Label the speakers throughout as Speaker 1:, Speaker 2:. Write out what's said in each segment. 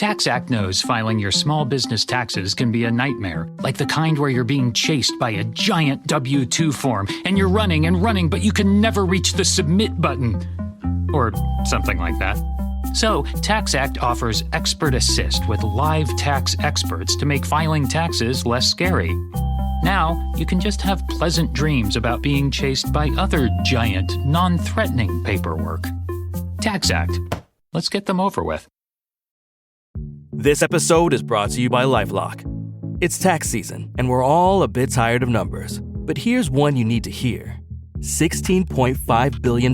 Speaker 1: TaxAct knows filing your small business taxes can be a nightmare, like the kind where you're being chased by a giant W-2 form, and you're running and running, but you can never reach the submit button. Or something like that. So, TaxAct offers Expert Assist with live tax experts to make filing taxes less scary. Now, you can just have pleasant dreams about being chased by other giant, non-threatening paperwork. TaxAct. Let's get them over with.
Speaker 2: This episode is brought to you by LifeLock. It's tax season, and we're all a bit tired of numbers. But here's one you need to hear. $16.5 billion.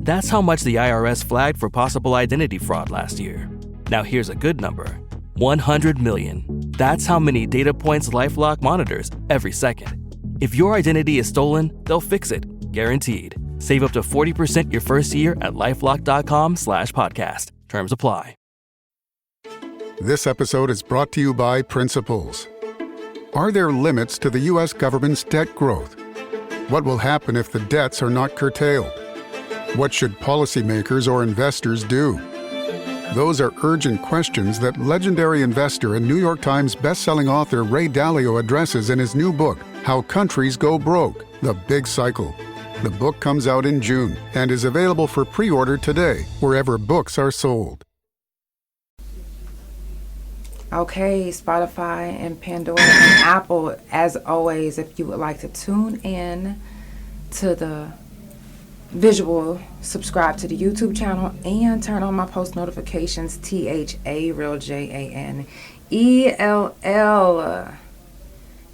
Speaker 2: That's how much the IRS flagged for possible identity fraud last year. Now here's a good number. 100 million. That's how many data points LifeLock monitors every second. If your identity is stolen, they'll fix it, guaranteed. Save up to 40% your first year at LifeLock.com/podcast. Terms apply.
Speaker 3: This episode is brought to you by Principles. Are there limits to the U.S. government's debt growth? What will happen if the debts are not curtailed? What should policymakers or investors do? Those are urgent questions that legendary investor and New York Times bestselling author Ray Dalio addresses in his new book, How Countries Go Broke: The Big Cycle. The book comes out in June and is available for pre-order today, wherever books are sold.
Speaker 4: Okay, Spotify and Pandora and Apple, as always, if you would like to tune in to the visual, subscribe to the YouTube channel and turn on my post notifications. THA Real JANELL.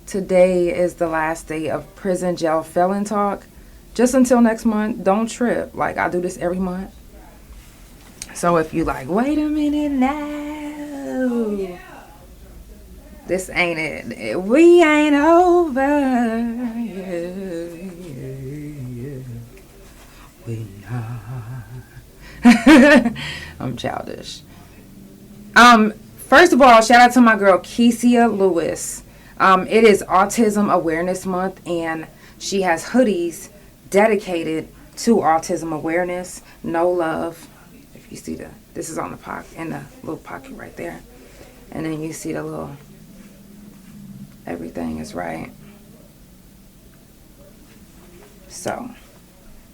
Speaker 4: Today is the last day of prison jail felon talk. Just until next month. Don't trip. Like, I do this every month. So if you like, wait a minute now, this ain't it. We ain't over. We not. I'm childish. First of all, shout out to my girl Kesia Lewis. It is Autism Awareness Month, and she has hoodies dedicated to autism awareness. No love. If you see this is on the pocket, in the little pocket right there, and then you see the little, everything is right. So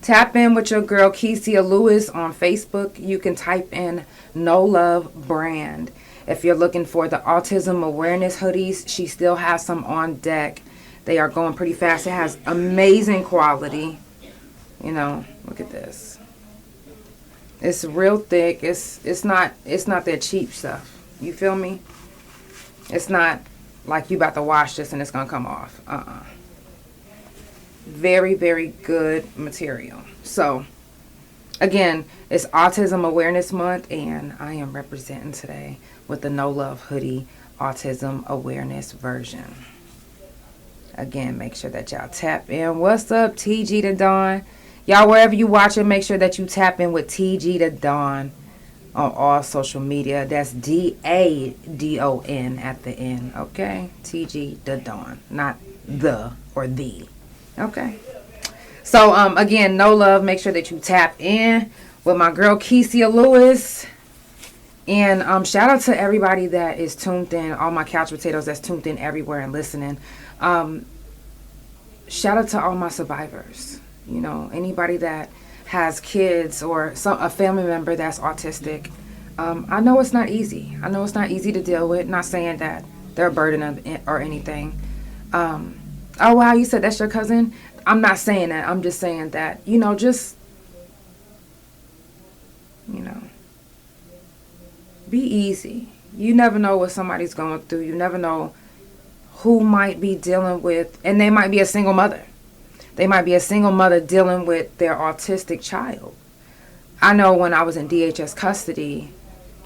Speaker 4: tap in with your girl Kesia Lewis on Facebook. You can type in No Love Brand. If you're looking for the autism awareness hoodies, she still has some on deck. They are going pretty fast. It has amazing quality. You know, look at this. It's real thick. It's not that cheap stuff. You feel me? It's not like you about to wash this and it's gonna come off. Very, very good material. So again, it's Autism Awareness Month, and I am representing today with the No Love hoodie autism awareness version. Again, make sure that y'all tap in. What's up, TG to Dawn? Y'all, wherever you watch it, make sure that you tap in with TG to Dawn on all social media. That's DADON at the end, okay? TG to Dawn, not the or the, okay? So, again, No Love, make sure that you tap in with my girl Kesia Lewis. And shout out to everybody that is tuned in, all my couch potatoes that's tuned in everywhere and listening. Shout out to all my survivors. You know, anybody that has kids or a family member that's autistic. I know it's not easy. I know it's not easy to deal with. Not saying that they're a burden or anything. Oh, wow, you said that's your cousin? I'm not saying that. I'm just saying that, you know, be easy. You never know what somebody's going through. You never know who might be dealing with, and they might be a single mother. They might be a single mother dealing with their autistic child. I know when I was in DHS custody,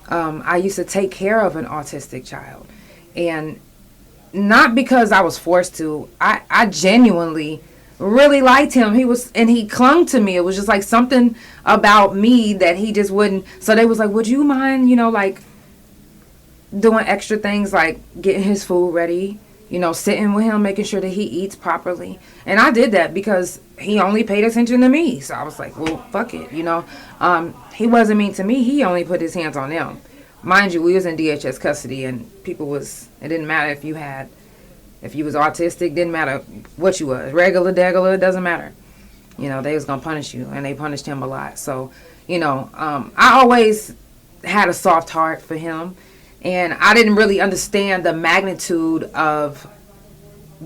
Speaker 4: I used to take care of an autistic child. And not because I was forced to. I genuinely really liked him. He clung to me. It was just like something about me that he just wouldn't. So they was like, would you mind, like doing extra things like getting his food ready, sitting with him, making sure that he eats properly. And I did that because he only paid attention to me. So I was like, well, fuck it, He wasn't mean to me. He only put his hands on them. mind you, we was in DHS custody, and it didn't matter if you was autistic, didn't matter what you was, regular, degular, it doesn't matter. You know, they was going to punish you, and they punished him a lot. So, you know, I always had a soft heart for him, and I didn't really understand the magnitude of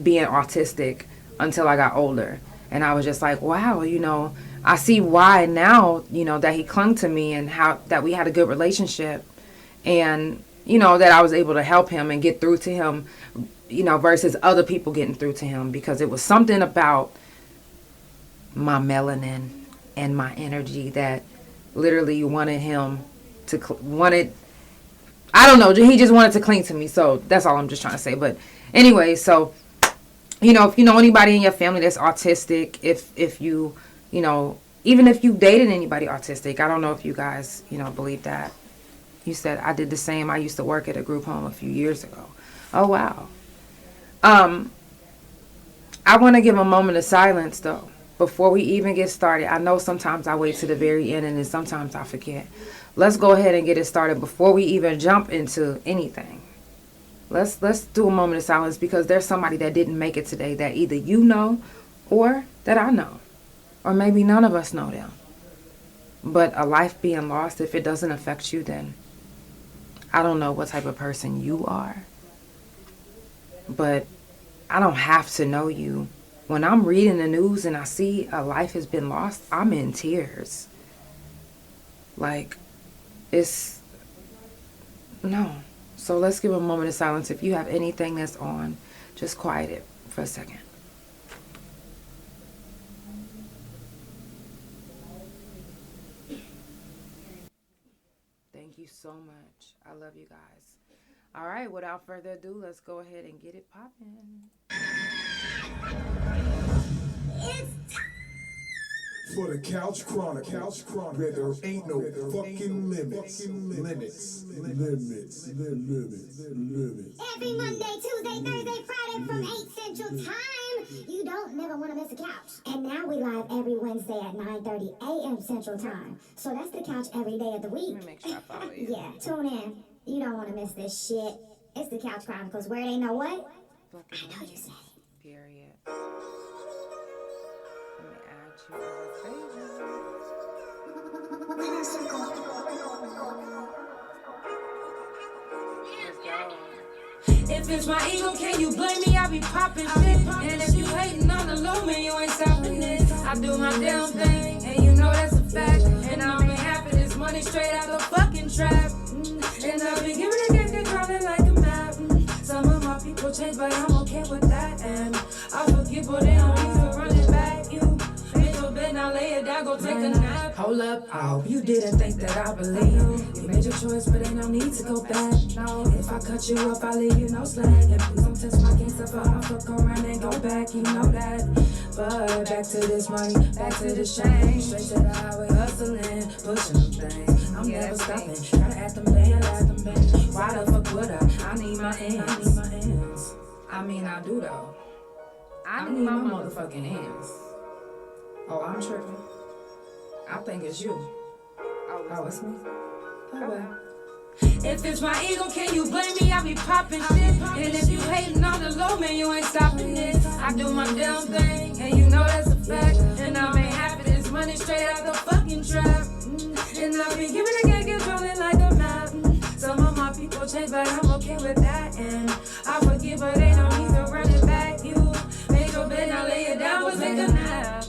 Speaker 4: being autistic until I got older. And I was just like, wow, you know, I see why now, you know, that he clung to me and how that we had a good relationship, and, you know, that I was able to help him and get through to him, you know, versus other people getting through to him, because it was something about my melanin and my energy that literally wanted him to, I don't know, he just wanted to cling to me. So that's all I'm just trying to say. But anyway, so, you know, if you know anybody in your family that's autistic, if you, you know, even if you dated anybody autistic, I don't know if you guys, you know, believe that. You said I did the same. I used to work at a group home a few years ago. Oh, wow. I want to give a moment of silence, though, before we even get started. I know sometimes I wait to the very end, and then sometimes I forget. Let's go ahead and get it started before we even jump into anything. Let's do a moment of silence, because there's somebody that didn't make it today that either you know or that I know, or maybe none of us know them. But a life being lost, if it doesn't affect you, then I don't know what type of person you are. But I don't have to know you. When I'm reading the news and I see a life has been lost, I'm in tears. Like, no. So let's give a moment of silence. If you have anything that's on, just quiet it for a second. Thank you so much. I love you guys. All right, without further ado, let's go ahead and get it popping.
Speaker 5: It's for the Couch Chronicles, where there ain't no fucking limits.
Speaker 6: Every Monday, Tuesday, Thursday, Friday from 8 Central Time. You don't never want to miss a couch. And now we live every Wednesday at 9:30 a.m. Central Time. So that's the couch every day of the week.
Speaker 4: Let me make sure I follow you.
Speaker 6: Yeah, tune in. You don't want to miss this shit. It's the Couch Chronicles, where it ain't no what? I know you said it.
Speaker 4: Period. Let me add you as a favorite.
Speaker 7: If it's my ego, can you blame me? I be popping shit. And if you hating on the low, man, you ain't stopping this. I do my damn thing, and you know that's a fact. And I'm in half of this money straight out the fucking trap. And I've been giving it, controlling like a map. Some of my people change, but I'm okay with that. And I forgive, but they don't need to run it back. You make your bed, now lay it down, go take a nap. Hold up, I hope you didn't think that I believe you. You made your choice, but ain't no need to go back. No, if I cut you up, I leave you no slack. And please don't test my gangsta, but I'll fuck around and go back, you know that. But back to this money, back to this change. Straight to the highway, hustling, pushing them things. I'm never stopping, gotta at them band, Why the fuck would I? I need my ends. I mean, I do though. I need my motherfucking ends. Oh, I'm tripping. I think it's you. Oh, it's me. Oh, well. If it's my ego, can you blame me? I be popping shit. And if you hating on the low, man, you ain't stopping this. I do my damn thing, and you know that's a fact. And I ain't happy this money straight out the fucking trap. And I be giving it, controlling like a map. Some of my people change, but I'm okay with that. And I forgive, but they don't need to run it back. You make your bed, now lay it down, but take a nap.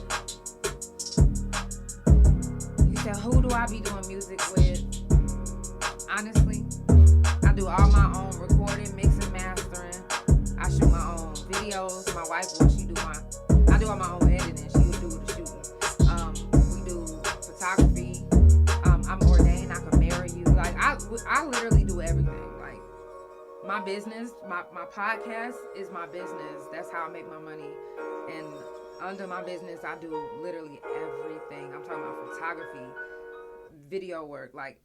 Speaker 4: You said, who do I be doing music with? Honestly, I do all my own recording, mixing, mastering. I shoot my own videos. My wife will, I do all my own editing. She will do the shooting. We do photography. I'm ordained. I can marry you. Like, I literally do everything. Like, my business, my podcast is my business. That's how I make my money. And under my business, I do literally everything. I'm talking about photography, video work, like,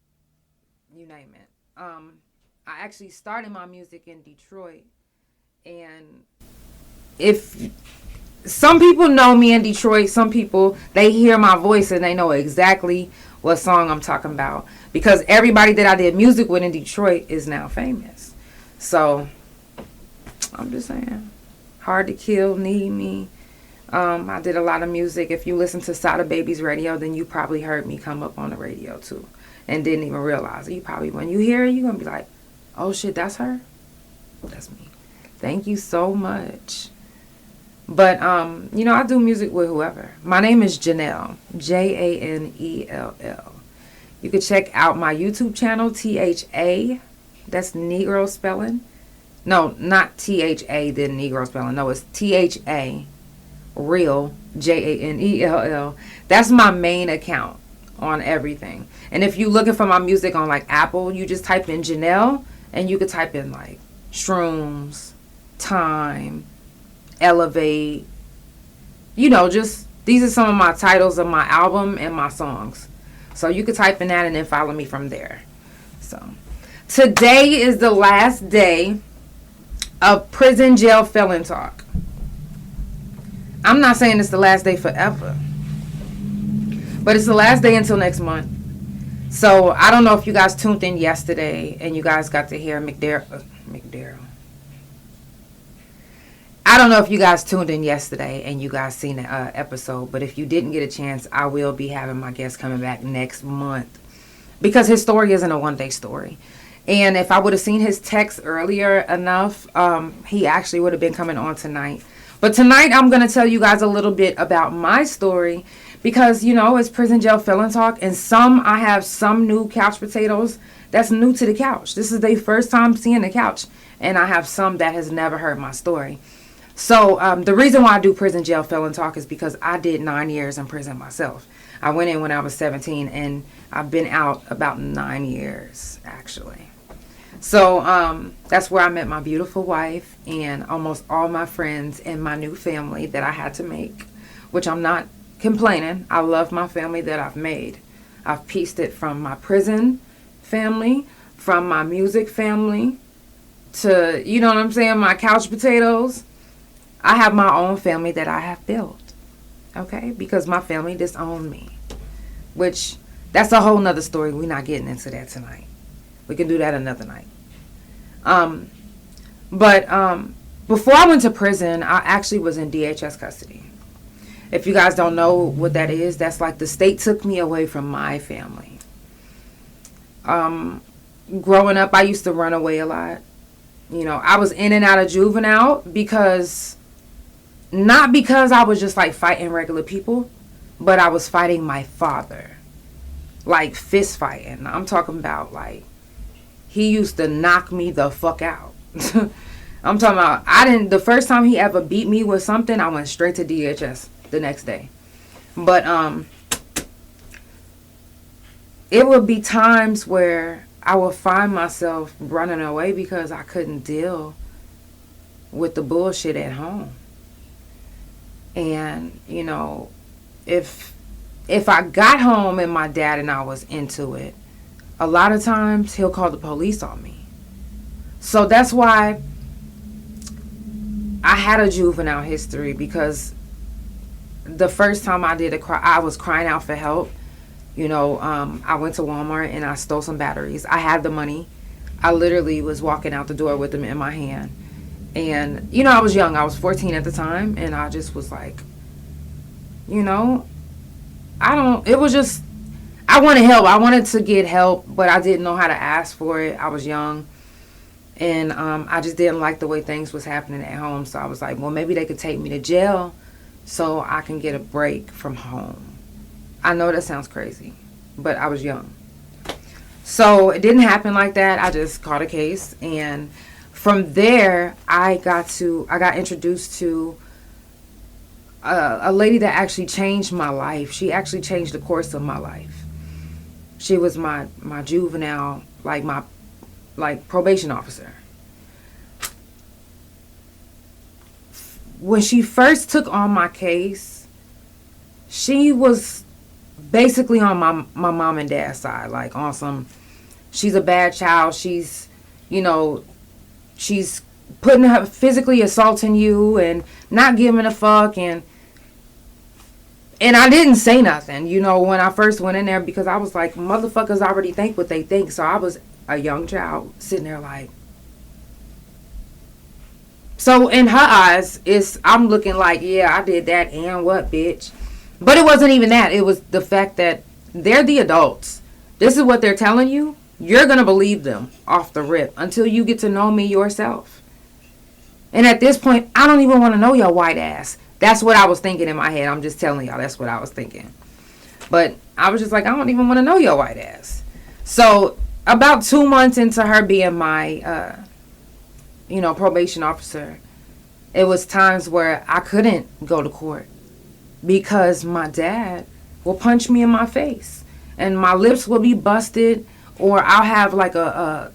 Speaker 4: you name it. I actually started my music in Detroit, and if some people know me in Detroit, some people, they hear my voice and they know exactly what song I'm talking about, because everybody that I did music with in Detroit is now famous. So I'm just saying, Hard to Kill, Need Me. I did a lot of music. If you listen to Sada Baby's radio, then you probably heard me come up on the radio too and didn't even realize it. You probably, when you hear it, you're going to be like, oh shit, that's her? That's me. Thank you so much. But, you know, I do music with whoever. My name is Janelle, Janell. You can check out my YouTube channel, THA. That's Negro spelling. No, not THA, then Negro spelling. No, it's THA. Real, Janell. That's my main account on everything. And if you're looking for my music on like Apple, you just type in Janelle, and you could type in like Shrooms, Time, Elevate. You know, just these are some of my titles of my album and my songs. So you could type in that and then follow me from there. So today is the last day of prison jail felon talk. I'm not saying it's the last day forever, but it's the last day until next month. So I don't know if you guys tuned in yesterday and you guys got to hear McDarrell. I don't know if you guys tuned in yesterday and you guys seen the episode, but if you didn't get a chance, I will be having my guest coming back next month because his story isn't a one-day story. And if I would have seen his text earlier enough, he actually would have been coming on tonight. But tonight I'm going to tell you guys a little bit about my story because, you know, it's prison jail felon talk. And I have some new couch potatoes that's new to the couch. This is their first time seeing the couch. And I have some that has never heard my story. So the reason why I do prison jail felon talk is because I did 9 years in prison myself. I went in when I was 17 and I've been out about 9 years actually. So that's where I met my beautiful wife and almost all my friends and my new family that I had to make, which I'm not complaining. I love my family that I've made. I've pieced it from my prison family, from my music family, to, you know what I'm saying, my couch potatoes. I have my own family that I have built, okay, because my family disowned me, which that's a whole nother story. We're not getting into that tonight. We can do that another night. But before I went to prison, I actually was in DHS custody. If you guys don't know what that is, that's like the state took me away from my family. Growing up, I used to run away a lot. You know, I was in and out of juvenile not because I was just like fighting regular people, but I was fighting my father. Like fist fighting. I'm talking about like, he used to knock me the fuck out. I'm talking about, the first time he ever beat me with something, I went straight to DHS the next day. But it would be times where I would find myself running away because I couldn't deal with the bullshit at home. And, you know, if I got home and my dad and I was into it, a lot of times he'll call the police on me. So that's why I had a juvenile history, because the first time I did I was crying out for help. You know, I went to Walmart and I stole some batteries. I had the money. I literally was walking out the door with them in my hand. And, you know, I was young. I was 14 at the time. And I just was like, you know, I wanted help. I wanted to get help, but I didn't know how to ask for it. I was young. And I just didn't like the way things was happening at home. So I was like, well, maybe they could take me to jail so I can get a break from home. I know that sounds crazy, but I was young. So it didn't happen like that. I just caught a case. And from there, I got introduced to a lady that actually changed my life. She actually changed the course of my life. She was my juvenile, my probation officer. When she first took on my case, she was basically on my mom and dad's side, like on some, she's a bad child, she's, you know, she's putting her, physically assaulting you and not giving a fuck, and And I didn't say nothing, you know, when I first went in there, because I was like, motherfuckers already think what they think. So I was a young child sitting there like. So in her eyes, I'm looking like, yeah, I did that, and what, bitch? But it wasn't even that. It was the fact that they're the adults. This is what they're telling you. You're going to believe them off the rip until you get to know me yourself. And at this point, I don't even want to know your white ass. That's what I was thinking in my head. I'm just telling y'all, that's what I was thinking. But I was just like, I don't even want to know your white ass. So about 2 months into her being my, probation officer, it was times where I couldn't go to court because my dad will punch me in my face and my lips will be busted, or I'll have like the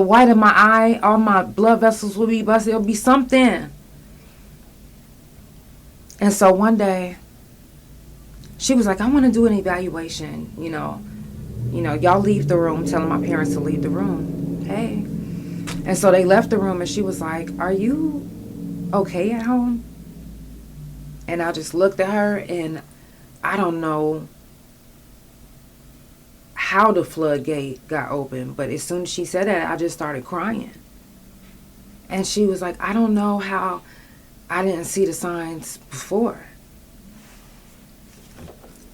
Speaker 4: white of my eye, all my blood vessels will be busted. It'll be something. And so one day, she was like, I want to do an evaluation, y'all leave the room, telling my parents to leave the room. Hey. And so they left the room, and she was like, are you okay at home? And I just looked at her, and I don't know how the floodgate got open, but as soon as she said that, I just started crying. And she was like, I don't know how I didn't see the signs before.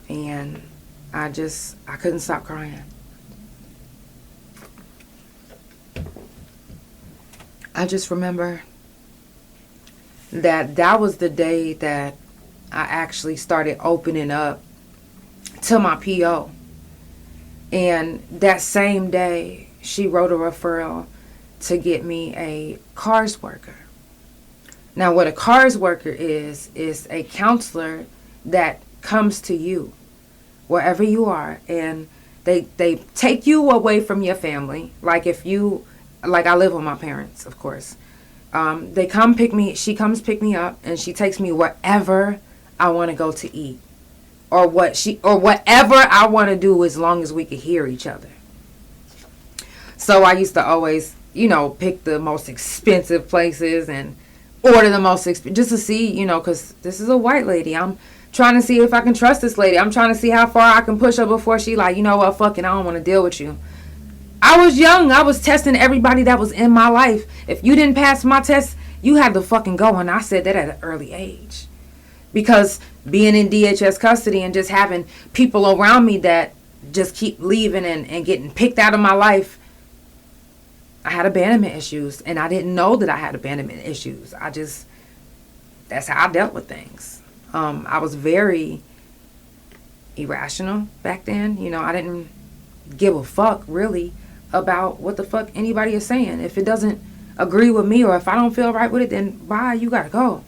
Speaker 4: And I couldn't stop crying. I just remember that was the day that I actually started opening up to my PO. And that same day, she wrote a referral to get me a CARS worker. Now, what a CARS worker is a counselor that comes to you wherever you are, and they take you away from your family. Like I live with my parents, of course. She comes pick me up, and she takes me wherever I want to go to eat, or whatever I want to do, as long as we can hear each other. So I used to always, pick the most expensive places and order the most expensive, just to see, because this is a white lady. I'm trying to see if I can trust this lady. I'm trying to see how far I can push her before she like, you know what, fuck it, I don't want to deal with you. I was young. I was testing everybody that was in my life. If you didn't pass my test, you had to fucking go. And I said that at an early age. Because being in DHS custody and just having people around me that just keep leaving and getting picked out of my life, I had abandonment issues. And I didn't know that I had abandonment issues. That's how I dealt with things. I was very irrational back then. I didn't give a fuck, really, about what the fuck anybody is saying. If it doesn't agree with me, or if I don't feel right with it, then bye, you gotta go.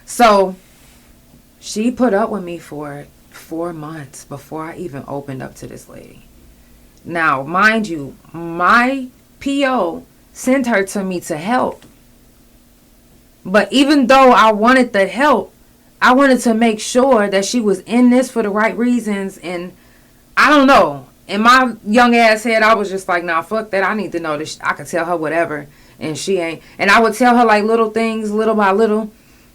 Speaker 4: So she put up with me for 4 months before I even opened up to this lady. Now, mind you, my PO sent her to me to help. But even though I wanted the help, I wanted to make sure that she was in this for the right reasons. And I don't know. In my young ass head, I was just like, nah, fuck that. I need to know this. I could tell her whatever. And she ain't. And I would tell her like little things, little by little,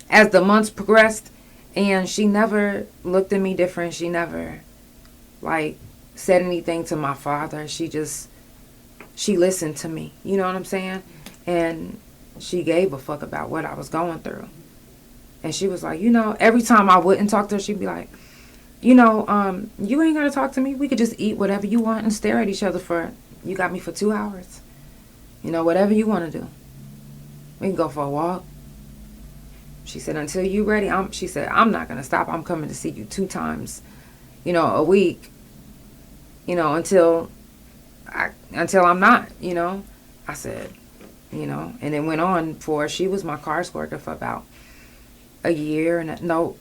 Speaker 4: as the months progressed. And she never looked at me different. She never, said anything to my father. She listened to me. You know what I'm saying? And she gave a fuck about what I was going through. And she was like, every time I wouldn't talk to her, she'd be like, you ain't got to talk to me. We could just eat whatever you want and stare at each other you got me for 2 hours. Whatever you want to do. We can go for a walk. She said, until you ready, she said, I'm not going to stop. I'm coming to see you 2 times, a week, until I'm not, I said, and it went on she was my CARS worker for about a year. And no,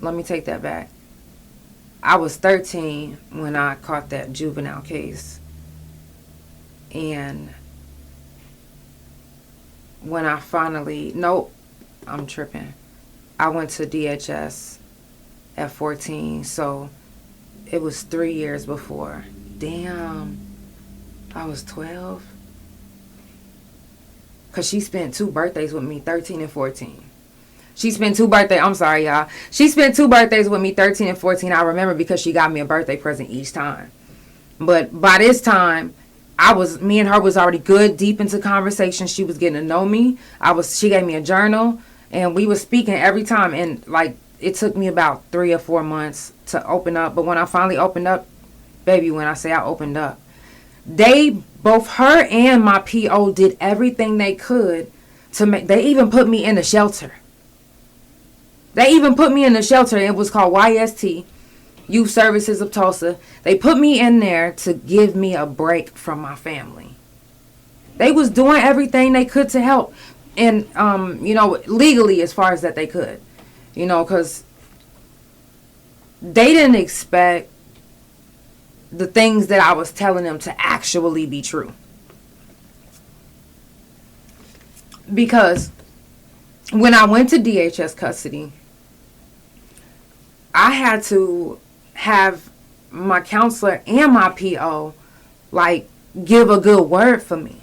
Speaker 4: let me take that back. I was 13 when I caught that juvenile case. And when I finally, I'm tripping. I went to DHS at 14, so it was 3 years before. Damn, I was 12. Because she spent 2 birthdays with me, 13 and 14. She spent 2 birthdays. I'm sorry, y'all. She spent 2 birthdays with me, 13 and 14. I remember because she got me a birthday present each time. But by this time, me and her was already good, deep into conversation. She was getting to know me. She gave me a journal, and we was speaking every time. And like, it took me about 3 or 4 months to open up. But when I finally opened up, baby, when I say I opened up, both her and my PO did everything they could to make. They even put me in a shelter. It was called YST, Youth Services of Tulsa. They put me in there to give me a break from my family. They was doing everything they could to help. And, legally as far as that they could. Because they didn't expect the things that I was telling them to actually be true. Because when I went to DHS custody, I had to have my counselor and my PO give a good word for me.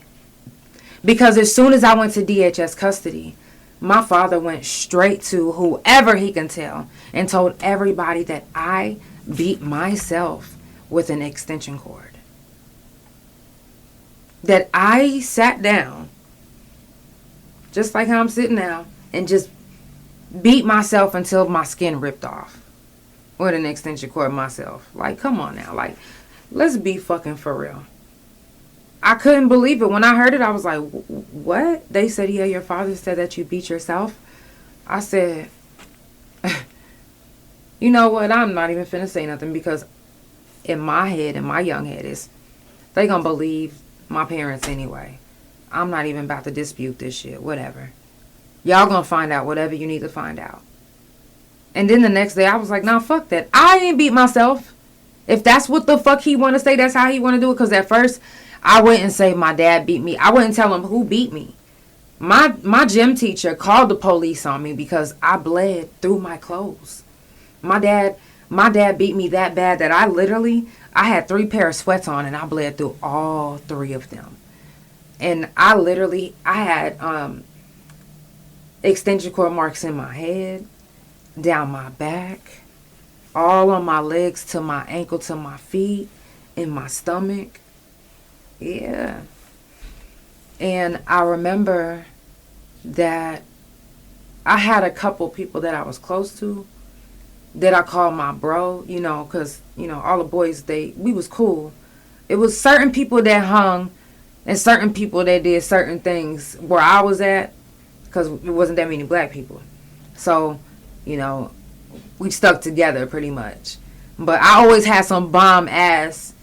Speaker 4: Because as soon as I went to DHS custody, my father went straight to whoever he can tell and told everybody that I beat myself with an extension cord. That I sat down, just like how I'm sitting now, and just beat myself until my skin ripped off with an extension cord myself. Come on now. Let's be fucking for real. I couldn't believe it. When I heard it, I was like, what? They said, yeah, your father said that you beat yourself. I said, you know what? I'm not even finna say nothing, because in my head, in my young head, they gonna believe my parents anyway. I'm not even about to dispute this shit. Whatever. Y'all gonna find out whatever you need to find out. And then the next day, I was like, nah, fuck that. I ain't beat myself. If that's what the fuck he want to say, that's how he want to do it. Because at first, I wouldn't say my dad beat me. I wouldn't tell him who beat me. My gym teacher called the police on me because I bled through my clothes. My dad beat me that bad that I had 3 pair of sweats on, and I bled through all 3 of them. And I had extension cord marks in my head, down my back, all on my legs, to my ankle, to my feet, in my stomach. Yeah. And I remember that I had a couple people that I was close to that I called my bro, because, all the boys, we was cool. It was certain people that hung and certain people that did certain things where I was at, because it wasn't that many black people. So, we stuck together pretty much. But I always had some bomb ass,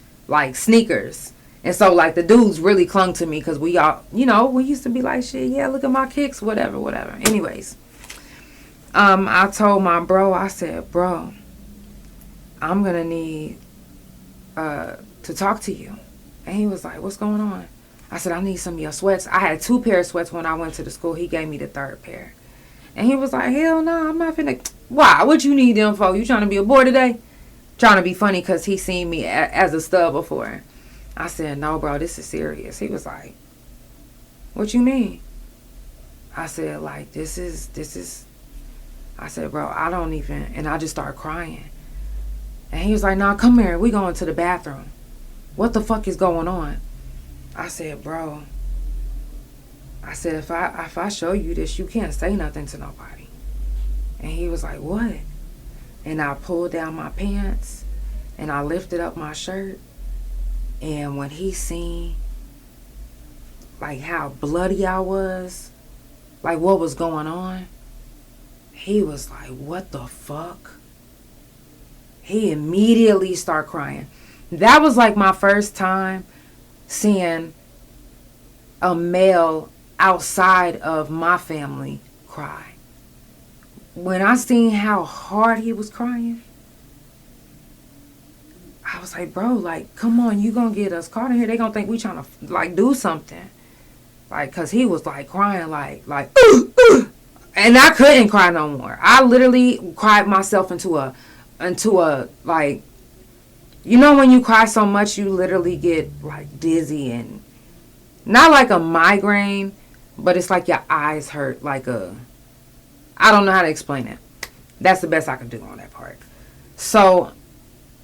Speaker 4: sneakers. And so, the dudes really clung to me because we all, we used to be like, shit, yeah, look at my kicks, whatever. Anyways, I told my bro, I said, bro, I'm going to need to talk to you. And he was like, what's going on? I said, I need some of your sweats. I had 2 pair of sweats when I went to the school. He gave me the 3rd pair. And he was like, hell no, I'm not finna. Why? What you need them for? You trying to be a boy today? Trying to be funny because he seen me as a stud before. I said, no, bro, this is serious. He was like, what you mean? I said, this is. I said, bro, I don't even. And I just started crying. And he was like, nah, come here. We going to the bathroom. What the fuck is going on? I said, bro. I said, if I show you this, you can't say nothing to nobody. And he was like, what? And I pulled down my pants and I lifted up my shirt. And when he seen how bloody I was, what was going on, he was like, what the fuck? He immediately started crying. That was my first time seeing a male outside of my family cry. When I seen how hard he was crying, I was like, bro, come on, you gonna get us caught in here. They gonna think we trying to, do something. Cause he was, crying, and I couldn't cry no more. I literally cried myself into a, when you cry so much, you literally get, dizzy and, not like a migraine, but it's like your eyes hurt, like I don't know how to explain it. That's the best I could do on that part. So,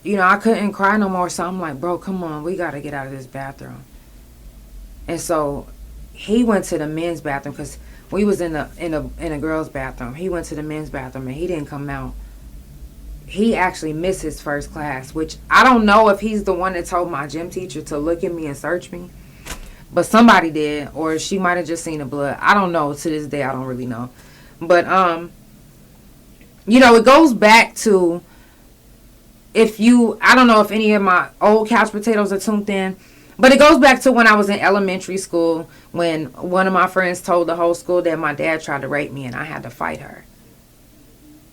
Speaker 4: you know, I couldn't cry no more, so I'm like, bro, come on, we gotta get out of this bathroom. And so he went to the men's bathroom, because we was in a girl's bathroom. He went to the men's bathroom and he didn't come out. He actually missed his first class, which I don't know if he's the one that told my gym teacher to look at me and search me, but somebody did, or she might have just seen the blood. I don't know. To this day, I don't really know. But you know, it goes back to, I don't know if any of my old couch potatoes are tuned in, but it goes back to when I was in elementary school, when one of my friends told the whole school that my dad tried to rape me and I had to fight her.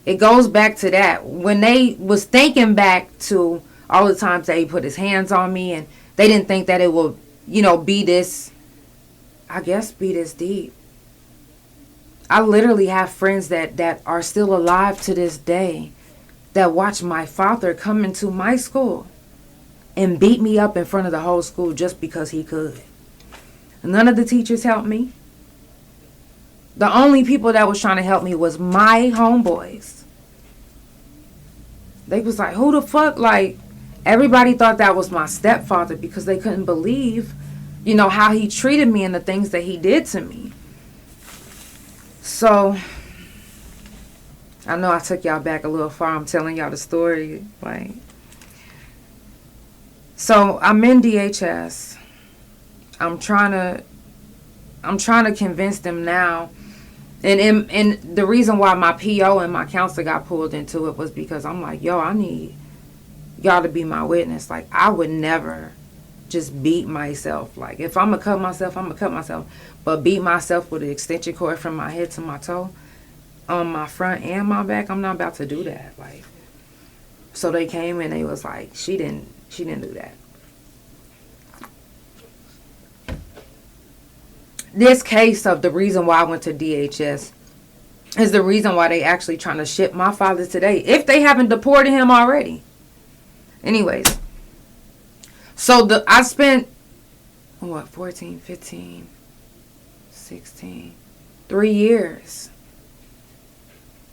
Speaker 4: It goes back to that. When they was thinking back to all the times that he put his hands on me, and they didn't think that it would, you know, be this deep. I literally have friends that are still alive to this day that watched my father come into my school and beat me up in front of the whole school just because he could. None of the teachers helped me. The only people that was trying to help me was my homeboys. They was like, who the fuck? Like, everybody thought that was my stepfather because they couldn't believe, you know, how he treated me and the things that he did to me. So, I know I took y'all back a little far. I'm telling y'all the story. Like, so I'm in DHS. I'm trying to convince them now. And the reason why my PO and my counselor got pulled into it was because I'm like, yo, I need y'all to be my witness. Like, I would never just beat myself. Like, if I'm going to cut myself, I'm going to cut myself. But beat myself with an extension cord from my head to my toe, on my front and my back, I'm not about to do that. Like, so they came and they was like, she didn't do that. This case of the reason why I went to DHS is the reason why they actually trying to ship my father today, if they haven't deported him already. Anyways, so I spent 14, 15, 16, 3 years,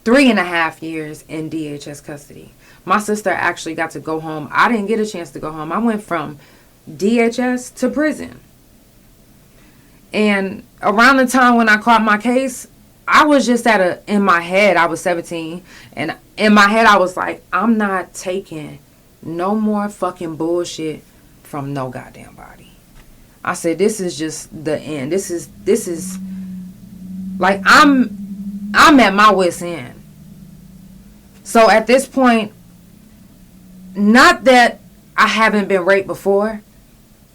Speaker 4: 3.5 years in DHS custody. My sister actually got to go home. I didn't get a chance to go home. I went from DHS to prison. And around the time when I caught my case, I was just in my head, I was 17. And in my head, I was like, I'm not taking no more fucking bullshit from no goddamn body. I said, this is just the end. This is like, I'm at my wit's end. So at this point, not that I haven't been raped before,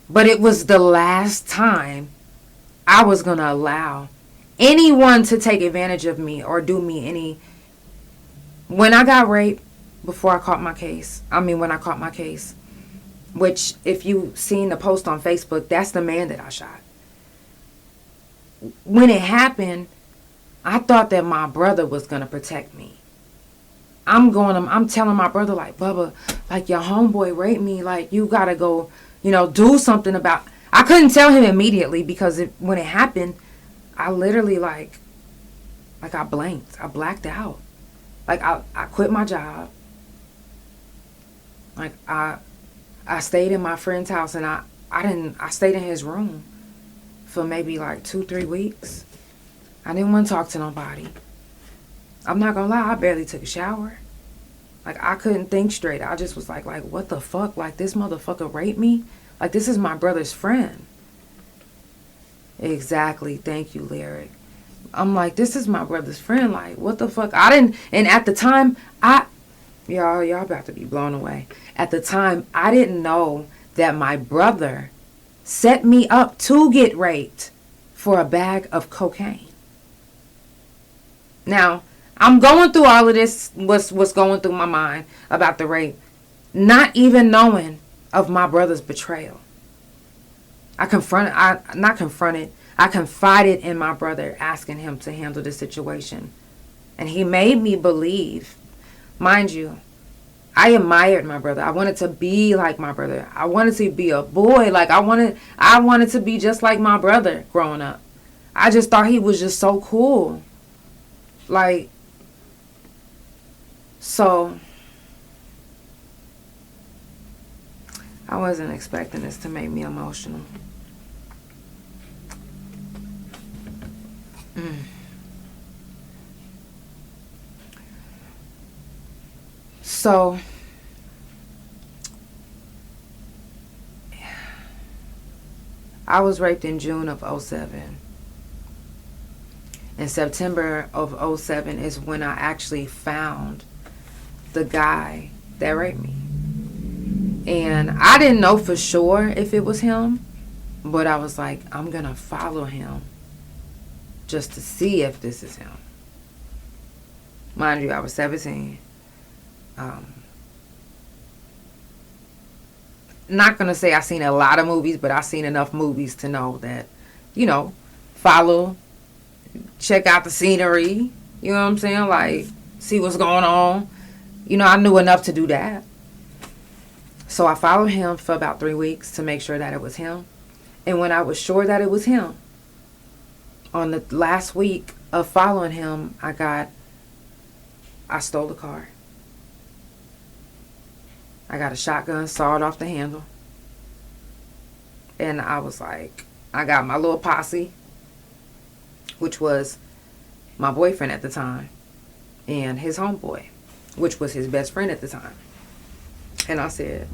Speaker 4: but it was the last time I was going to allow anyone to take advantage of me or do me any. When I got raped, when I caught my case, which if you seen the post on Facebook, that's the man that I shot. When it happened, I thought that my brother was going to protect me. I'm telling my brother, like, Bubba, like, your homeboy raped me. Like, you got to go, do something about. I couldn't tell him immediately because when it happened, I literally, like I blanked. I blacked out. Like, I quit my job. Like, I stayed in my friend's house, and I stayed in his room for maybe like 2-3 weeks. I didn't want to talk to nobody. I'm not gonna lie, I barely took a shower. Like, I couldn't think straight. I just was like, what the fuck? Like, this motherfucker raped me? Like, this is my brother's friend. Exactly. Thank you, Lyric. I'm like, this is my brother's friend. Like, what the fuck? And at the time, y'all about to be blown away. At the time, I didn't know that my brother set me up to get raped for a bag of cocaine. Now, I'm going through all of this, what's going through my mind about the rape, not even knowing of my brother's betrayal. I confided in my brother, asking him to handle the situation. And he made me believe. Mind you, I admired my brother. I wanted to be like my brother. I wanted to be a boy. Like, I wanted to be just like my brother growing up. I just thought he was just so cool. Like, so I wasn't expecting this to make me emotional. So I was raped in June of 2007. In September of 2007 is when I actually found the guy that raped me. And I didn't know for sure if it was him, but I was like, I'm going to follow him just to see if this is him. Mind you, I was 17. Not going to say I've seen a lot of movies, but I've seen enough movies to know that, you know, follow, check out the scenery, you know what I'm saying? Like, see what's going on. You know, I knew enough to do that. So I followed him for about 3 weeks to make sure that it was him. And when I was sure that it was him, on the last week of following him, I stole the car. I got a shotgun, sawed off the handle. And I was like, I got my little posse, which was my boyfriend at the time, and his homeboy, which was his best friend at the time. And I said,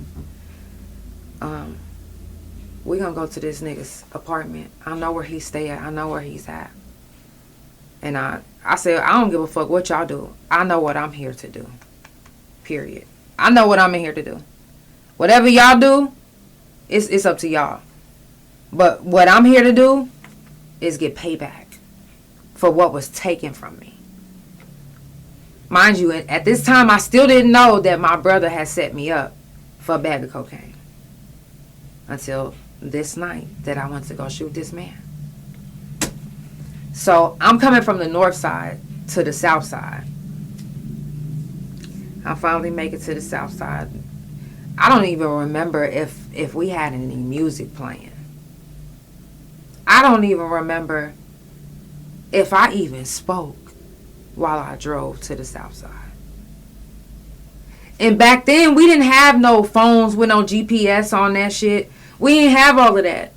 Speaker 4: we're going to go to this nigga's apartment. I know where he stay at. I know where he's at. And I said, I don't give a fuck what y'all do. I know what I'm here to do. Period. I know what I'm in here to do. Whatever y'all do, it's up to y'all. But what I'm here to do is get payback for what was taken from me. Mind you, at this time, I still didn't know that my brother had set me up for a bag of cocaine. Until this night that I went to go shoot this man. So I'm coming from the north side to the south side. I finally make it to the south side. I don't even remember if we had any music playing. I don't even remember if I even spoke while I drove to the south side. And back then, we didn't have no phones with no GPS on that shit. We didn't have all of that.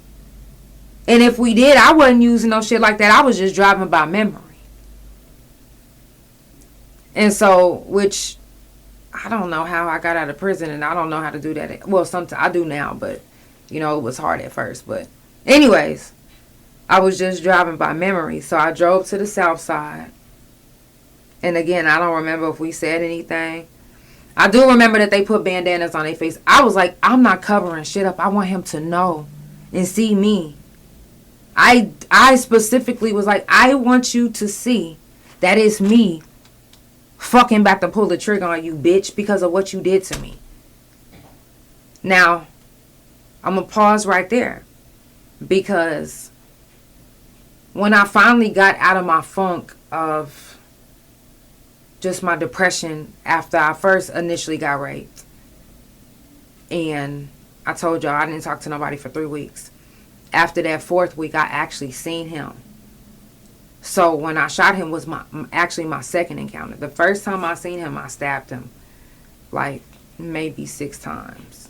Speaker 4: And if we did, I wasn't using no shit like that. I was just driving by memory. And so, which, I don't know how I got out of prison, and I don't know how to do that. Well, sometimes I do now, but, you know, it was hard at first. But anyways, I was just driving by memory. So I drove to the south side. And again, I don't remember if we said anything. I do remember that they put bandanas on their face. I was like, I'm not covering shit up. I want him to know and see me. I specifically was like, I want you to see that it's me fucking back to pull the trigger on you, bitch, because of what you did to me. Now, I'm going to pause right there. Because when I finally got out of my funk of just my depression after I first initially got raped, and I told y'all I didn't talk to nobody for 3 weeks. After that 4th week, I actually seen him. So when I shot him was actually my second encounter. The first time I seen him, I stabbed him like maybe 6 times.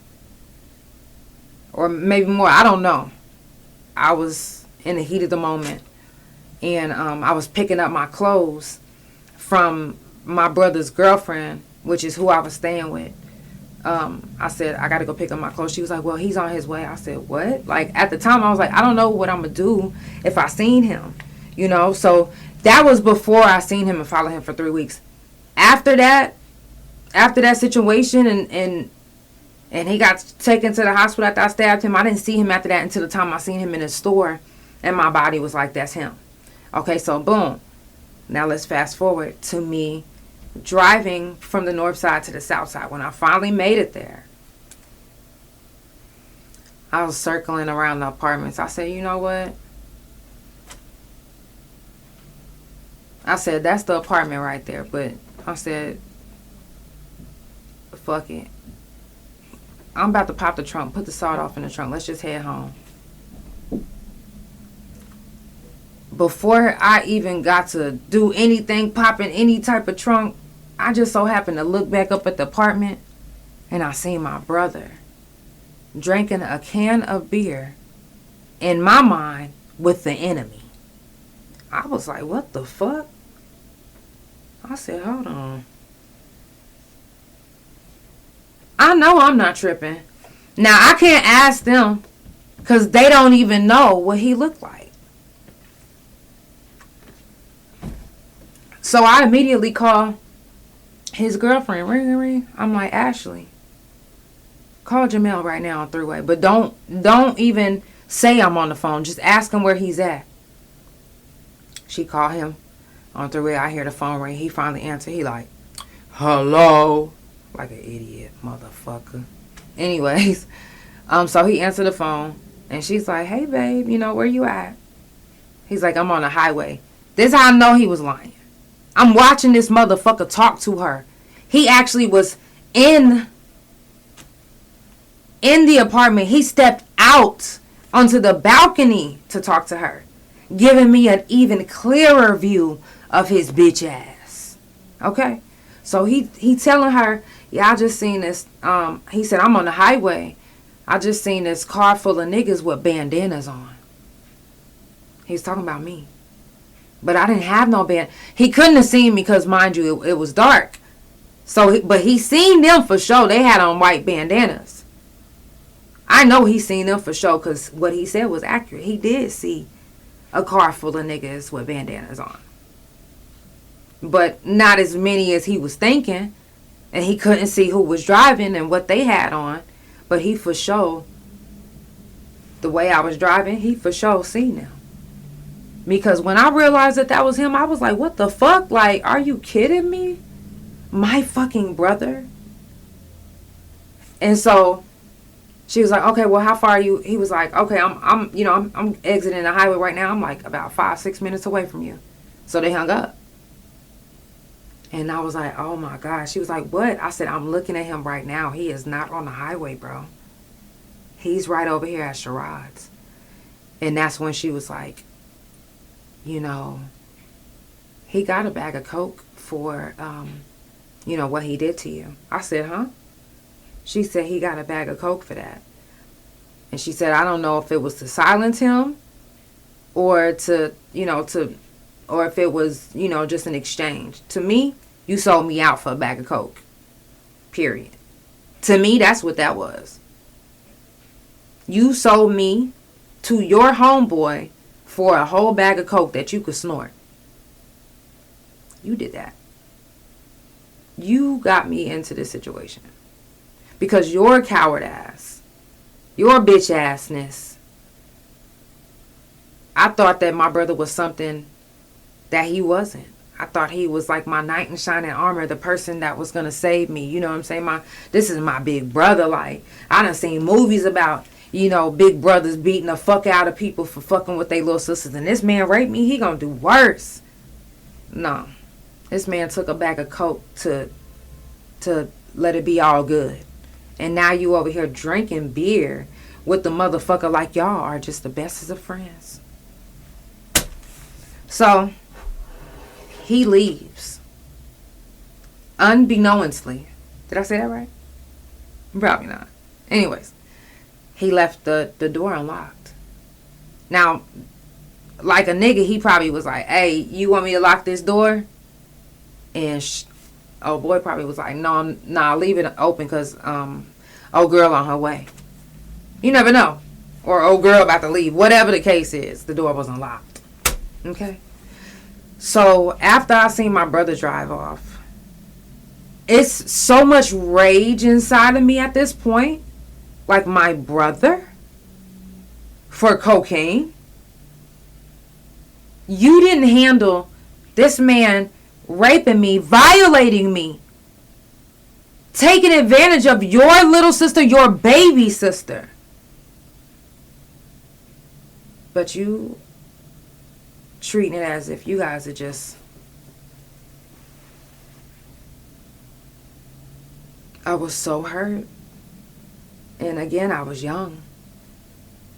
Speaker 4: Or maybe more, I don't know. I was in the heat of the moment. And I was picking up my clothes from my brother's girlfriend, which is who I was staying with. I said, I got to go pick up my clothes. She was like, well, he's on his way. I said, what? Like, at the time, I was like, I don't know what I'm going to do if I seen him, you know? So that was before I seen him and followed him for 3 weeks. After that situation and he got taken to the hospital after I stabbed him, I didn't see him after that until the time I seen him in the store, and my body was like, that's him. Okay, so boom. Now let's fast forward to me driving from the north side to the south side. When I finally made it there, I was circling around the apartments. I said, you know what? I said, that's the apartment right there. But I said, fuck it. I'm about to pop the trunk, put the sawed off in the trunk. Let's just head home. before I even got to do anything, pop in any type of trunk, I just so happened to look back up at the apartment, and I seen my brother drinking a can of beer, in my mind, with the enemy. I was like, what the fuck? I said, hold on. I know I'm not tripping. Now, I can't ask them because they don't even know what he looked like. So I immediately call his girlfriend. Ring, ring, ring. I'm like, Ashley, call Jamel right now on three-way. But don't even say I'm on the phone. Just ask him where he's at. She called him on three-way. I hear the phone ring. He finally answered. He like, hello. Like an idiot motherfucker. Anyways, so he answered the phone. And she's like, hey, babe, where you at? He's like, I'm on the highway. This is how I know he was lying. I'm watching this motherfucker talk to her. He actually was in the apartment. He stepped out onto the balcony to talk to her, giving me an even clearer view of his bitch ass. Okay? So he telling her, yeah, I just seen this. He said, I'm on the highway. I just seen this car full of niggas with bandanas on. He's talking about me. But I didn't have no band. He couldn't have seen me because, mind you, it was dark. But he seen them for sure. They had on white bandanas. I know he seen them for sure because what he said was accurate. He did see a car full of niggas with bandanas on. But not as many as he was thinking. And he couldn't see who was driving and what they had on. But he for sure, the way I was driving, he for sure seen them. Because when I realized that was him, I was like, what the fuck? Like, are you kidding me? My fucking brother? And so she was like, okay, well, how far are you? He was like, okay, I'm exiting the highway right now. I'm like about 5-6 minutes away from you. So they hung up. And I was like, oh my God. She was like, what? I said, I'm looking at him right now. He is not on the highway, bro. He's right over here at Sherrod's. And that's when she was like, he got a bag of Coke for, what he did to you. I said, huh? She said he got a bag of Coke for that. And she said, I don't know if it was to silence him or or if it was, just an exchange. To me, you sold me out for a bag of Coke. Period. To me, that's what that was. You sold me to your homeboy for a whole bag of Coke that you could snort. You did that. You got me into this situation. Because your coward ass, your bitch assness, I thought that my brother was something that he wasn't. I thought he was like my knight in shining armor, the person that was going to save me. You know what I'm saying? This is my big brother. Like, I done seen movies about, big brothers beating the fuck out of people for fucking with their little sisters. And this man raped me, he going to do worse. No. This man took a bag of Coke to let it be all good. And now you over here drinking beer with the motherfucker like y'all are just the bestest of friends. So he leaves. Unbeknownstly. Did I say that right? Probably not. Anyways, he left the door unlocked. Now, like a nigga, he probably was like, hey, you want me to lock this door? And old boy probably was like, no, leave it open because old girl on her way. You never know. Or old girl about to leave. Whatever the case is, the door was unlocked. Okay? So after I seen my brother drive off, it's so much rage inside of me at this point. Like, my brother for cocaine. You didn't handle this man raping me, violating me, taking advantage of your little sister, your baby sister. But you treating it as if you guys are just... I was so hurt. And again, I was young.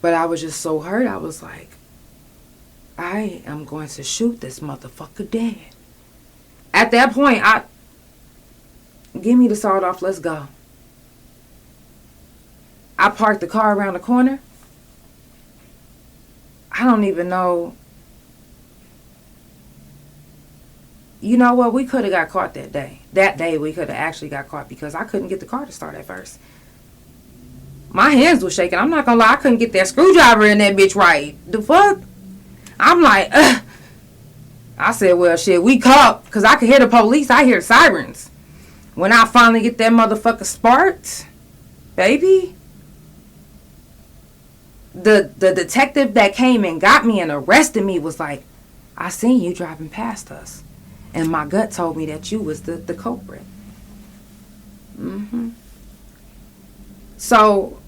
Speaker 4: But I was just so hurt. I was like, I am going to shoot this motherfucker dead. At that point, give me the sawed off, let's go. I parked the car around the corner. I don't even know. You know what? We could have got caught that day. That day we could have actually got caught because I couldn't get the car to start at first. My hands were shaking. I'm not gonna lie. I couldn't get that screwdriver in that bitch right. The fuck? I'm like, ugh. I said, well, shit, we caught. Because I could hear the police. I hear sirens. When I finally get that motherfucker sparked, baby, the detective that came and got me and arrested me was like, I seen you driving past us. And my gut told me that you was the culprit. So,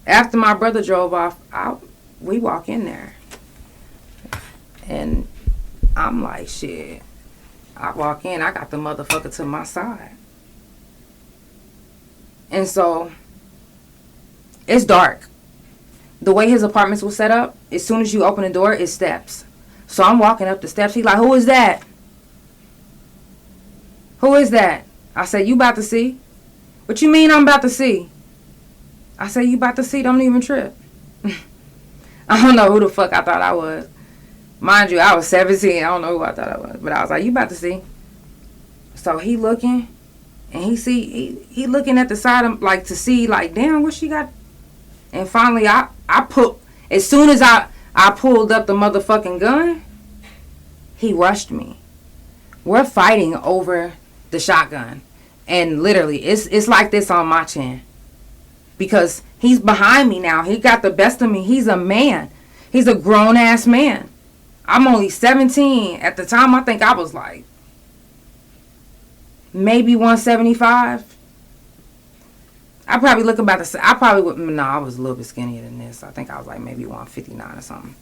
Speaker 4: after my brother drove off, we walk in there. And I'm like, shit. I walk in, I got the motherfucker to my side. And so, it's dark. The way his apartments was set up, as soon as you open the door, it's steps. So I'm walking up the steps. He's like, who is that? Who is that? I said, you about to see? What you mean I'm about to see? I said, you about to see? Don't even trip. I don't know who the fuck I thought I was. Mind you, I was 17. I don't know who I thought I was. But I was like, you about to see? So he looking. And he looking at the side of, like, to see, like, damn, what she got? And finally, as soon as I pulled up the motherfucking gun, he rushed me. We're fighting over the shotgun. And literally, it's like this on my chin. Because he's behind me now. He got the best of me. He's a man. He's a grown-ass man. I'm only 17. At the time, I think I was like, maybe 175. I probably look about the... I was a little bit skinnier than this. I think I was like maybe 159 or something.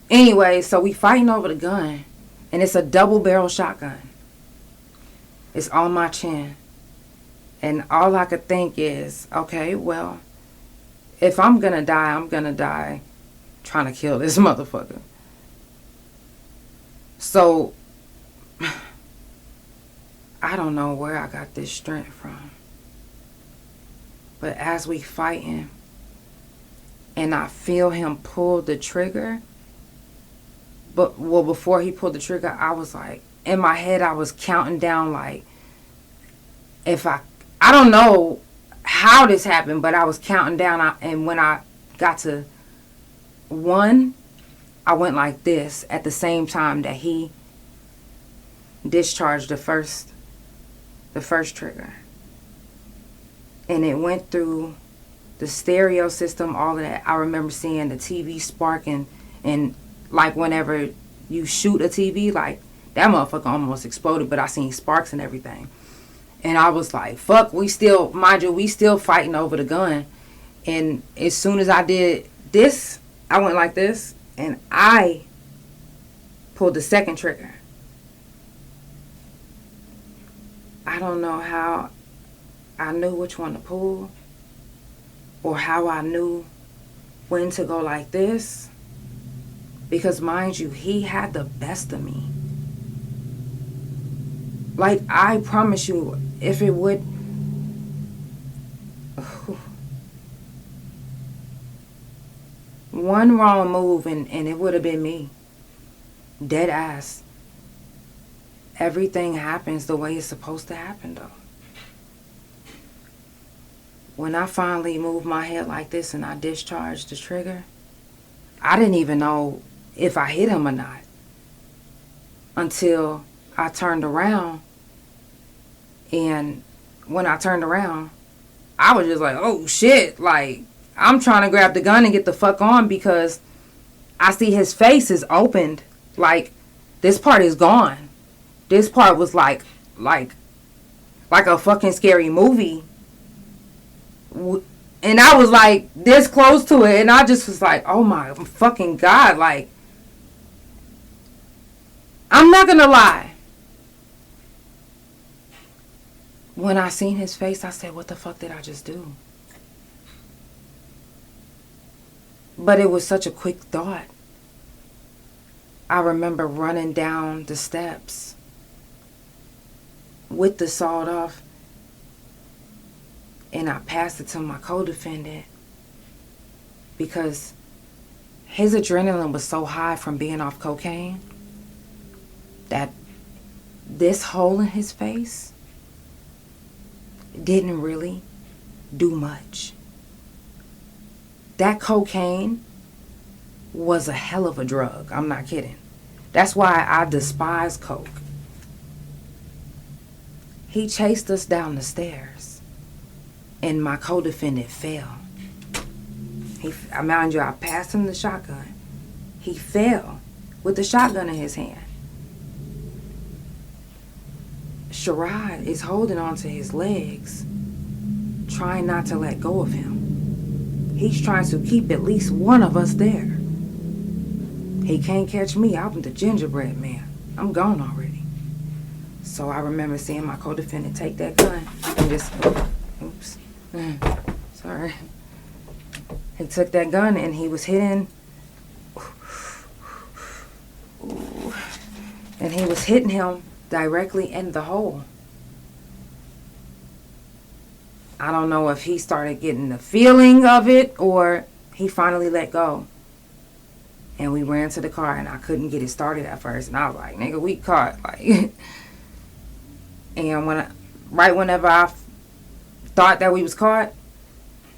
Speaker 4: Anyway, so we fighting over the gun. And it's a double-barrel shotgun. It's on my chin. And all I could think is, okay, well, if I'm going to die, I'm going to die trying to kill this motherfucker. So, I don't know where I got this strength from. But as we fighting, and I feel him pull the trigger, before he pulled the trigger, I was like, in my head, I was counting down, like, I don't know how this happened, but I was counting down, and when I got to 1, I went like this at the same time that he discharged the first trigger. And it went through the stereo system, all of that. I remember seeing the TV sparking, and like whenever you shoot a TV, like that motherfucker almost exploded, but I seen sparks and everything. And I was like, fuck, we still fighting over the gun. And as soon as I did this, I went like this, and I pulled the second trigger. I don't know how I knew which one to pull, or how I knew when to go like this. Because mind you, he had the best of me. Like, I promise you, if it would... one wrong move and it would have been me. Dead ass. Everything happens the way it's supposed to happen, though. When I finally moved my head like this and I discharged the trigger, I didn't even know if I hit him or not. Until I turned around. And when I turned around, I was just like, oh shit. Like, I'm trying to grab the gun and get the fuck on because I see his face is opened. Like, this part is gone. This part was like a fucking scary movie. And I was like this close to it, and I just was like, oh my fucking God. Like, I'm not gonna lie. When I seen his face, I said, what the fuck did I just do? But it was such a quick thought. I remember running down the steps with the sawed off, and I passed it to my co-defendant because his adrenaline was so high from being off cocaine that this hole in his face didn't really do much. That cocaine was a hell of a drug. I'm not kidding. That's why I despise coke. He chased us down the stairs, and my co-defendant fell. Mind you, I passed him the shotgun. He fell with the shotgun in his hand. Sherrod is holding onto his legs, trying not to let go of him. He's trying to keep at least one of us there. He can't catch me. I'm the gingerbread man. I'm gone already. So I remember seeing my co-defendant take that gun and just, oops, sorry. He took that gun and he was hitting, and he was hitting him directly in the hole. I don't know if he started getting the feeling of it or he finally let go. And we ran to the car, and I couldn't get it started at first. And I was like, nigga, we caught. Like, and whenever I thought that we was caught,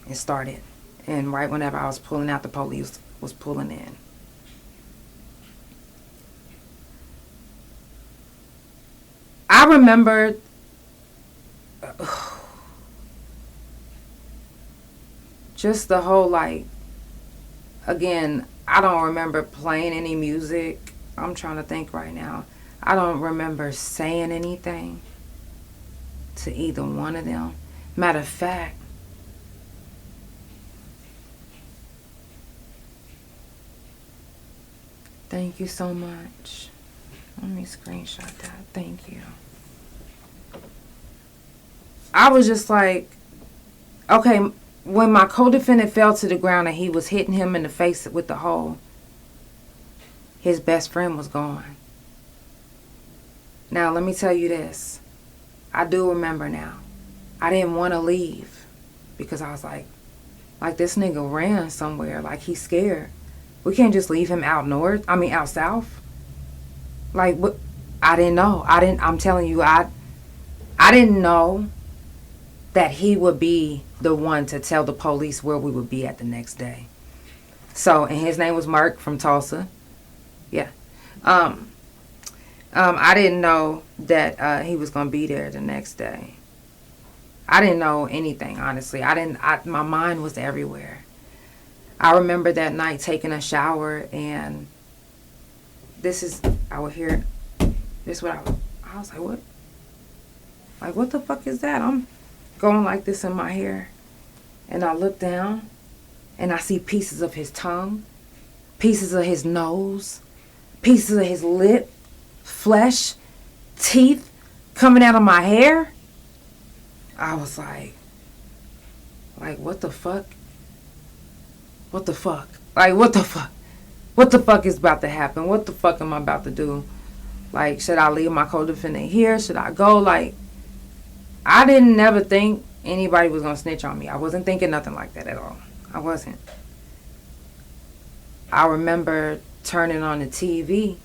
Speaker 4: it started. And right whenever I was pulling out, the police was pulling in. I remember just the whole, like, again, I don't remember playing any music. I'm trying to think right now. I don't remember saying anything to either one of them. Matter of fact, thank you so much. Let me screenshot that. Thank you. I was just like, okay, when my co-defendant fell to the ground and he was hitting him in the face with the hole, his best friend was gone. Now, let me tell you this. I do remember now. I didn't want to leave because I was like this nigga ran somewhere. Like, he's scared. We can't just leave him out south. Like, what? I didn't know. I'm telling you, I didn't know that he would be the one to tell the police where we would be at the next day. So, and his name was Mark from Tulsa. Yeah. I didn't know that he was going to be there the next day. I didn't know anything, honestly. My mind was everywhere. I remember that night taking a shower, and I was like, what? Like, what the fuck is that? I'm going like this in my hair. And I look down, and I see pieces of his tongue, pieces of his nose, pieces of his lip, flesh, teeth coming out of my hair. I was like, what the fuck? What the fuck? Like, what the fuck? What the fuck is about to happen? What the fuck am I about to do? Like, should I leave my co-defendant here? Should I go? Like, I didn't never think anybody was going to snitch on me. I wasn't thinking nothing like that at all. I wasn't. I remember turning on the TV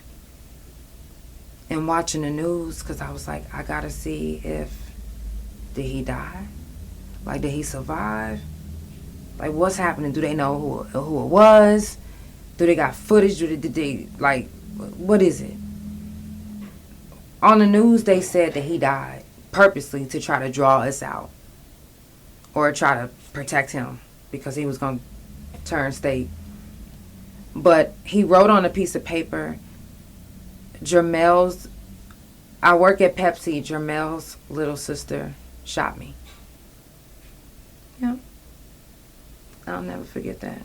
Speaker 4: and watching the news because I was like, I got to see did he die? Like, did he survive? Like, what's happening? Do they know who it was? Do they got footage? Did they, like, what is it? On the news, they said that he died purposely to try to draw us out or try to protect him because he was going to turn state. But he wrote on a piece of paper, I work at Pepsi, Jermel's little sister shot me. Yep. I'll never forget that.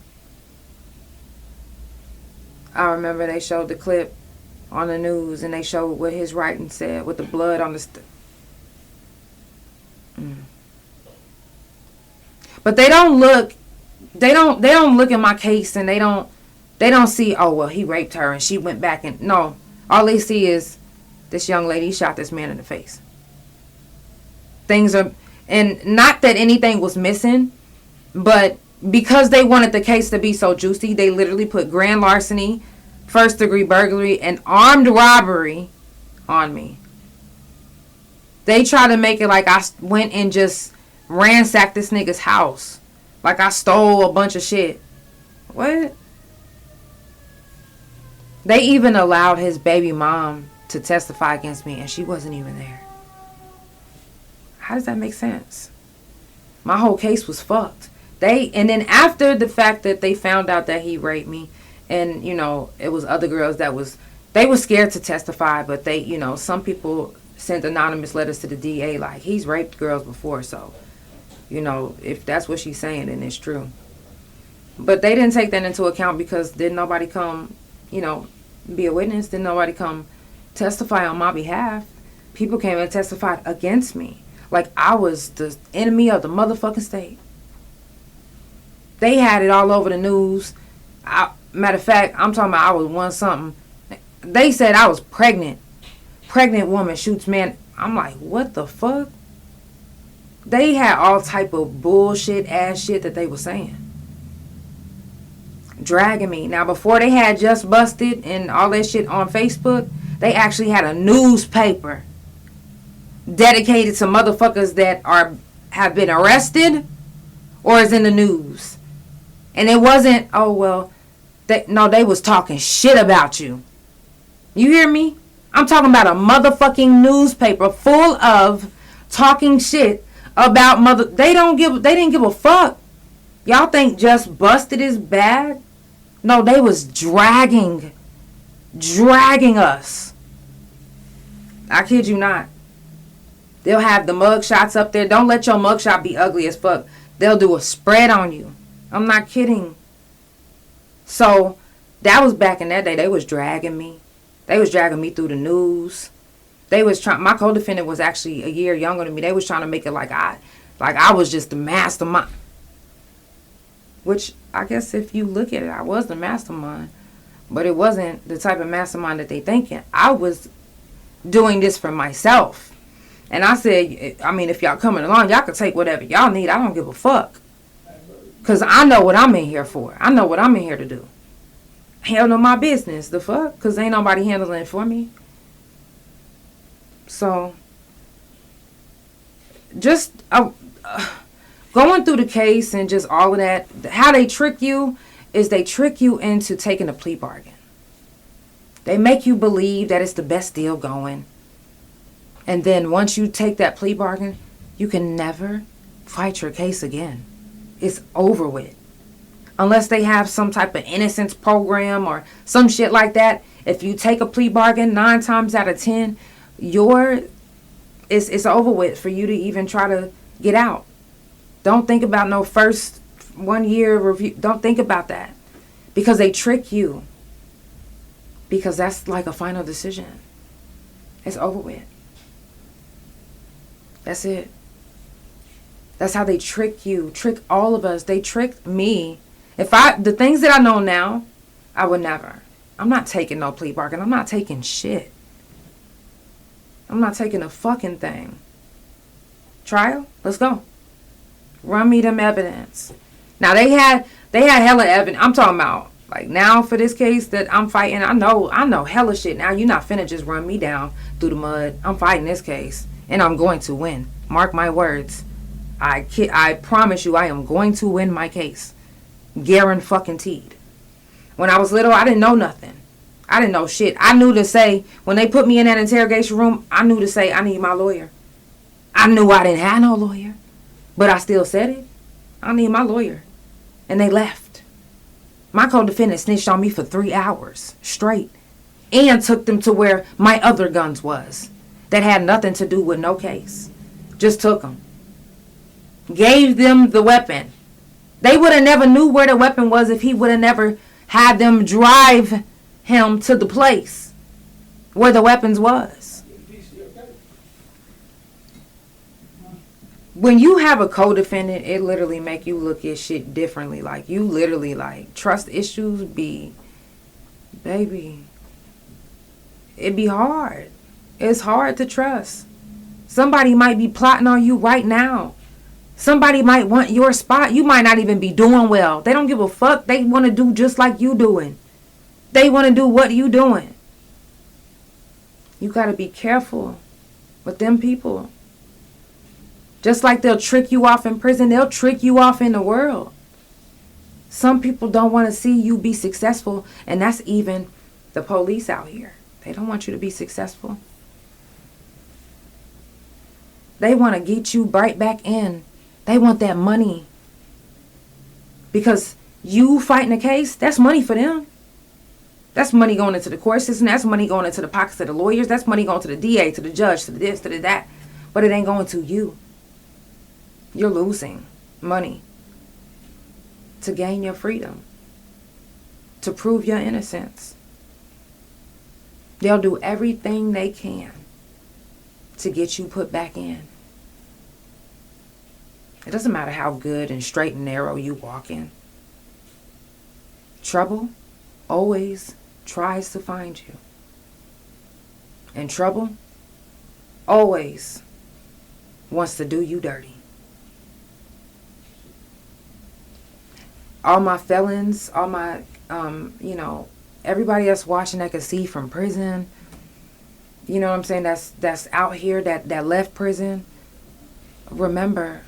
Speaker 4: I remember they showed the clip on the news and they showed what his writing said with the blood on the But they don't look they don't look at my case and they don't see, oh, well, he raped her and she went back and, no. All they see is this young lady shot this man in the face. Things are, and not that anything was missing, but because they wanted the case to be so juicy, they literally put grand larceny, first degree burglary, and armed robbery on me. They try to make it like I went and just ransacked this nigga's house. Like I stole a bunch of shit. What? They even allowed his baby mom to testify against me, and she wasn't even there. How does that make sense? My whole case was fucked. And then after the fact that they found out that he raped me, and, you know, it was other girls they were scared to testify, but they, you know, some people sent anonymous letters to the DA like, he's raped girls before, so, you know, if that's what she's saying, then it's true. But they didn't take that into account because didn't nobody come, you know, be a witness. Didn't nobody come testify on my behalf. People came and testified against me. Like I was the enemy of the motherfucking state. They had it all over the news. Matter of fact, I'm talking about I was one something. They said I was pregnant. Pregnant woman shoots man. I'm like, what the fuck? They had all type of bullshit ass shit that they were saying. Dragging me. Now, before they had Just Busted and all that shit on Facebook, they actually had a newspaper dedicated to motherfuckers that have been arrested or is in the news. And it wasn't, oh, well, they was talking shit about you. You hear me? I'm talking about a motherfucking newspaper full of talking shit about they didn't give a fuck. Y'all think Just Busted is bad? No, they was dragging us. I kid you not. They'll have the mug shots up there. Don't let your mug shot be ugly as fuck. They'll do a spread on you. I'm not kidding. So, that was back in that day. They was dragging me. They was dragging me through the news. They was trying. My co-defendant was actually a year younger than me. They was trying to make it like I was just the mastermind. Which, I guess if you look at it, I was the mastermind. But it wasn't the type of mastermind that they thinking. I was doing this for myself. And I said, I mean, if y'all coming along, y'all can take whatever y'all need. I don't give a fuck. Because I know what I'm in here for. I know what I'm in here to do. Handle my business. The fuck? Because ain't nobody handling it for me. So, just going through the case and just all of that, how they trick you is they trick you into taking a plea bargain. They make you believe that it's the best deal going. And then once you take that plea bargain, you can never fight your case again. It's over with. Unless they have some type of innocence program or some shit like that. If you take a plea bargain, 9 times out of 10, it's over with for you to even try to get out. Don't think about no first 1 year review. Don't think about that. Because they trick you. Because that's like a final decision. It's over with. That's it. That's how they trick you. Trick all of us. They tricked me. The things that I know now, I would never. I'm not taking no plea bargain. I'm not taking shit. I'm not taking a fucking thing. Trial? Let's go. Run me them evidence. Now they had hella evidence. I'm talking about like now for this case that I'm fighting. I know hella shit. Now you're not finna just run me down through the mud. I'm fighting this case and I'm going to win. Mark my words. I promise you I am going to win my case. Guaranteed. When I was little, I didn't know nothing. I didn't know shit. I knew to say, when they put me in that interrogation room, I knew to say, I need my lawyer. I knew I didn't have no lawyer. But I still said it. I need my lawyer. And they left. My co-defendant snitched on me for 3 hours straight. And took them to where my other guns was. That had nothing to do with no case. Just took them. Gave them the weapon. They would have never knew where the weapon was if he would have never had them drive him to the place where the weapons was. when you have a co-defendant, it literally make you look at shit differently. Like, you literally, like, trust issues be, baby, it be hard. It's hard to trust. Somebody might be plotting on you right now. Somebody might want your spot. You might not even be doing well. They don't give a fuck. They want to do just like you doing. They want to do what you doing. You got to be careful with them people. Just like they'll trick you off in prison, they'll trick you off in the world. Some people don't want to see you be successful, and that's even the police out here. They don't want you to be successful. They want to get you right back in. They want that money. Because you fighting a case, that's money for them. That's money going into the court system. That's money going into the pockets of the lawyers. That's money going to the DA, to the judge, to the this, to the that. But it ain't going to you. You're losing money to gain your freedom, to prove your innocence. They'll do everything they can to get you put back in. It doesn't matter how good and straight and narrow you walk in. Trouble always tries to find you. And trouble always wants to do you dirty. All my felons, all my, everybody that's watching that can see from prison, you know what I'm saying, that's out here, that left prison. Remember,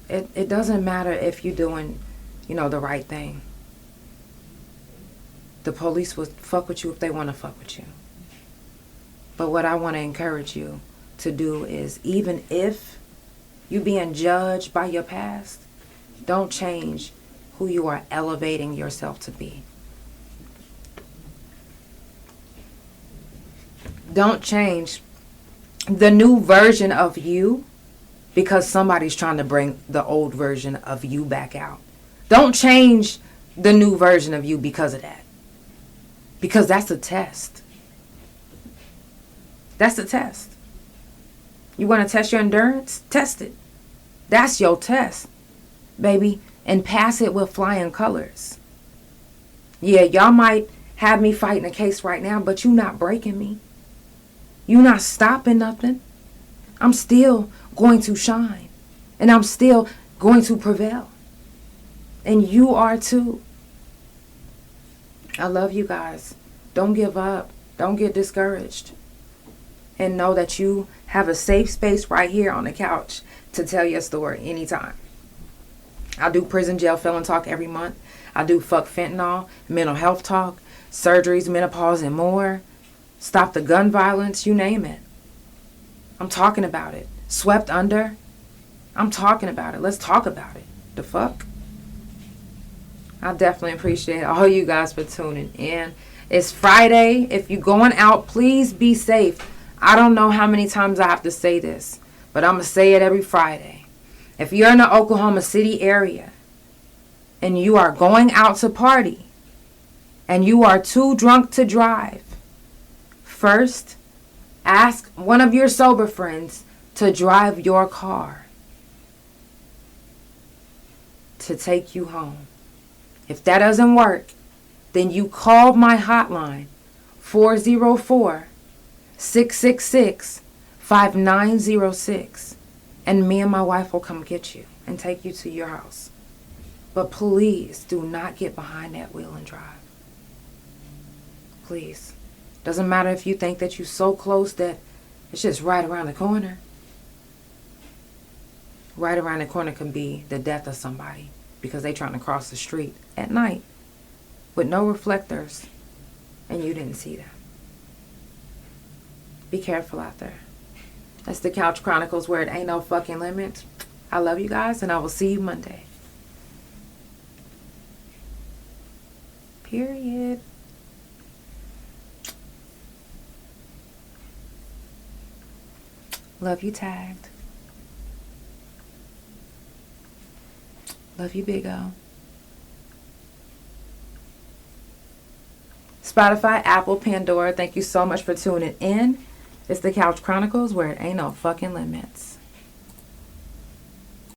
Speaker 4: it doesn't matter if you're doing, the right thing. The police will fuck with you if they want to fuck with you. But what I want to encourage you to do is, even if you being judged by your past, don't change who you are elevating yourself to be. Don't change the new version of you because somebody's trying to bring the old version of you back out. Don't change the new version of you because of that. Because that's a test. That's a test. You want to test your endurance? Test it. That's your test, baby. And pass it with flying colors. Yeah, y'all might have me fighting a case right now, but you not breaking me. You not stopping nothing. I'm still going to shine. And I'm still going to prevail. And you are too. I love you guys. Don't give up. Don't get discouraged. And know that you have a safe space right here on the couch to tell your story anytime. I do prison, jail, felon talk every month. I do fuck fentanyl, mental health talk, surgeries, menopause, and more. Stop the gun violence, you name it. I'm talking about it. Swept under, I'm talking about it. Let's talk about it. The fuck? I definitely appreciate all you guys for tuning in. It's Friday. If you're going out, please be safe. I don't know how many times I have to say this, but I'm going to say it every Friday. If you're in the Oklahoma City area and you are going out to party and you are too drunk to drive, first, ask one of your sober friends to drive your car to take you home. If that doesn't work, then you call my hotline, 404-666-5906. And me and my wife will come get you and take you to your house. But please do not get behind that wheel and drive. Please. Doesn't matter if you think that you're so close that it's just right around the corner. Right around the corner can be the death of somebody because they're trying to cross the street at night with no reflectors and you didn't see them. Be careful out there. That's the Couch Chronicles, where it ain't no fucking limits. I love you guys, and I will see you Monday. Period. Love you, Tagged. Love you, Big O. Spotify, Apple, Pandora, thank you so much for tuning in. It's the Couch Chronicles, where it ain't no fucking limits.